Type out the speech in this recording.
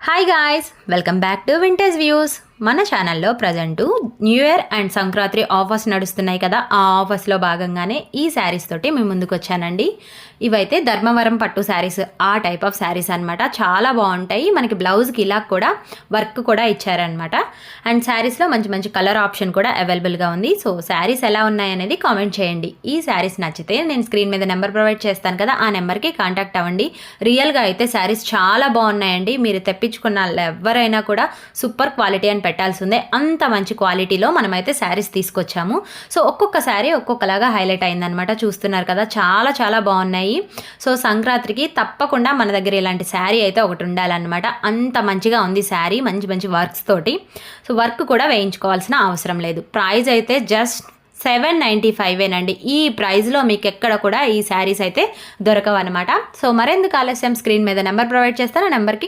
Hi guys, welcome back to vintage views. మన ఛానల్లో present new year and Sankranti offers నడుస్తున్నాయి కదా. ఆ ఆఫర్స్లో భాగంగానే ఈ శారీస్ తోటి మేము ముందుకు వచ్చానండి. ఇవైతే ధర్మవరం పట్టు శారీస్, ఆ టైప్ ఆఫ్ శారీస్ అనమాట. చాలా బాగుంటాయి. మనకి బ్లౌజ్కి ఇలా కూడా వర్క్ కూడా ఇచ్చారనమాట. అండ్ శారీస్లో మంచి మంచి కలర్ ఆప్షన్ కూడా అవైలబుల్గా ఉంది. సో శారీస్ ఎలా ఉన్నాయనేది కామెంట్ చేయండి. ఈ శారీస్ నచ్చితే నేను స్క్రీన్ మీద నెంబర్ ప్రొవైడ్ చేస్తాను కదా, ఆ నెంబర్కి కాంటాక్ట్ అవ్వండి. రియల్గా అయితే శారీస్ చాలా బాగున్నాయండి. మీరు తెప్పించుకున్న ఎవరైనా కూడా సూపర్ క్వాలిటీ అని పెట్టాల్సిందే. అంత మంచి క్వాలిటీలో మనమైతే శారీస్ తీసుకొచ్చాము. సో ఒక్కొక్క శారీ ఒక్కొక్కలాగా హైలైట్ అయిందనమాట. చూస్తున్నారు కదా, చాలా చాలా బాగున్నాయి. సో సంక్రాంతికి తప్పకుండా మన దగ్గర ఇలాంటి శారీ అయితే ఒకటి ఉండాలన్నమాట. అంత మంచిగా ఉంది శారీ, మంచి మంచి వర్క్స్ తోటి. సో వర్క్ కూడా వేయించుకోవాల్సిన అవసరం లేదు. ప్రైస్ అయితే జస్ట్ 795 ఈ ప్రైస్లో మీకు ఎక్కడ కూడా ఈ శారీస్ అయితే దొరకవు అనమాట. సో మరెందుకు ఆలస్యం, స్క్రీన్ మీద నెంబర్ ప్రొవైడ్ చేస్తాను, నెంబర్కి